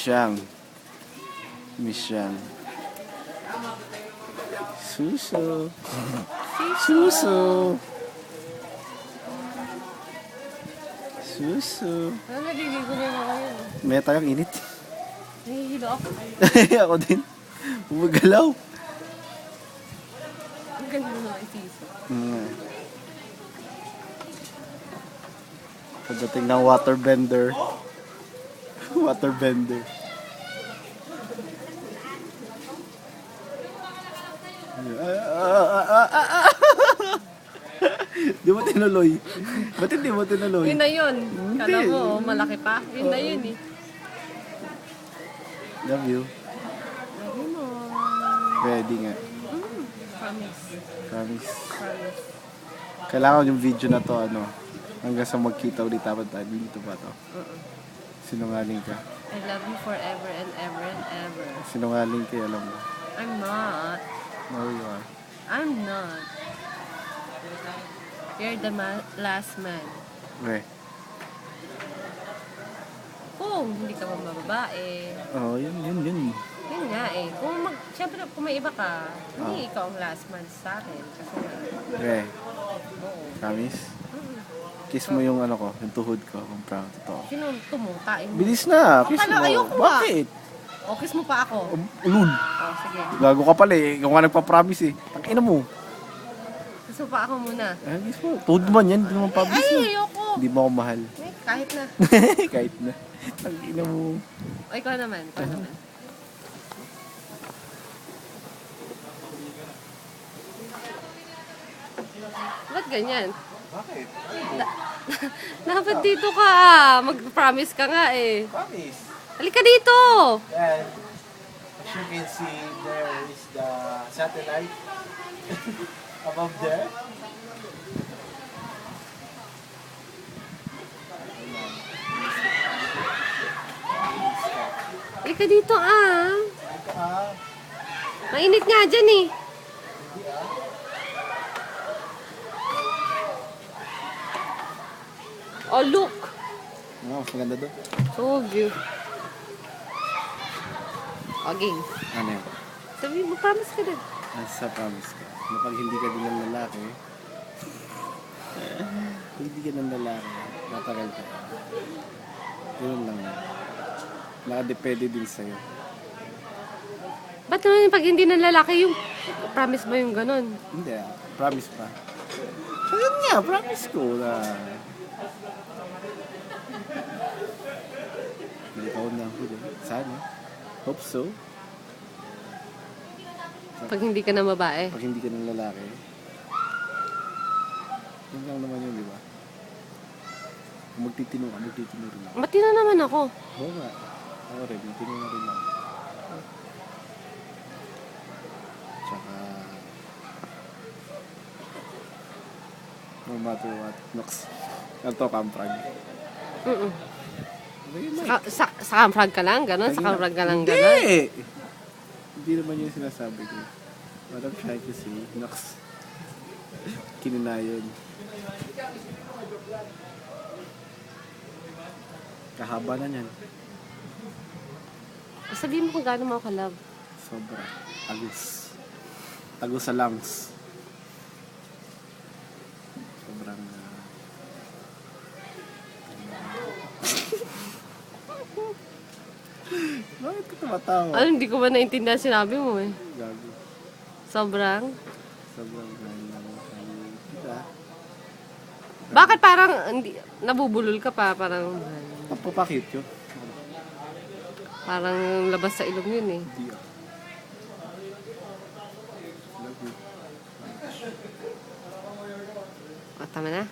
Misyang. Misyang. Suso. Suso. Suso. Ano, naliligo na ako yun. May tayong init. Nahihilo ako. Ako din. Bumagalaw. Ang ganda mo naman isiso. Pagdating ng waterbender. Waterbender. Di mo tinuloy. Ba't hindi mo tinuloy? Yun na yun. Kala mo, malaki pa. Yun na yun eh. Love you. Lagi mo. Ready nga. Promise. Promise. Promise. Kailangan yung video na to, hanggang sa magkita ulit dapat tayo. Dito ba to? Sinungaling ka. I love you forever and ever and ever. Sinungaling ka, alam mo. I'm not. No, you are. I'm not. You're the last man. Okay. Kung hindi ka mababae. Oo, yun. Yun nga eh. Siyempre kung may iba ka, hindi ikaw ang last man sa akin. Kasi Okay. oo. Promise? Kiss mo yung yung tuhod ko. Kung proud totoo. Sino tumutain mo? Bilis na, kiss Akala, mo. ayoko nga. Bakit? O, kiss mo pa ako. Ulul. O, sige. Gago ka pala eh. Ikaw nga nagpa-promise eh. Tangina mo. Kiss mo pa ako muna. Ay, kiss mo. Tuhod man yan. Hindi naman publish Ay, na. ayoko. Hindi mo ako mahal. Eh, kahit na. Kahit na. Tangina mo. O, ikaw naman. Ikaw naman. Ba't ganyan? Bakit? Dapat dito ka. Mag-promise ka nga eh. Promise. Halika dito. And as you can see, there is the satellite above there. Halika dito ah. Mainit nga dyan eh. Oh, look. Mas maganda doon. Told you. Okay. Ano yun? Sabi mo, promise ka din. Sa promise ka. Na pag hindi ka din ng lalaki, hindi ka ng lalaki, matagal ka. Yun lang. Nakadepende din sa'yo. Ba't naman pag hindi ng lalaki yung promise mo yung ganun? Hindi promise pa. So yun nga, promise ko na nalitaon na ako dyan. Sana. Hope so. Pag hindi ka na babae. Pag hindi ka ng lalaki. Yun lang naman yun, di ba? Kung magtitino ka, magtitino rin ako. Matino naman ako. Oo nga. Ako rin, magtitino na rin ako. Tsaka no matter what. Nox. Ano to, kamprag? Sa kamprag ka lang? Ganon? Sa kamprag ka lang? Ganon? Hindi! Hindi naman yung sinasabi ko. What I'm trying to say, Nox. Kininayon. Kahaba na niyan. Sabihin mo kung gaano mo ako love. Sobra. Agus. Agus sa lungs. Sobrang bakit ka tumatawa? Ano, hindi ko ba naintindihan sinabi mo eh. Gago. Sobrang. Sobrang diba? Bakit parang hindi, nabubulol ka pa? Parang Papakit yun. parang labas sa ilong yun eh. Hindi ah. Love you. O, tama na.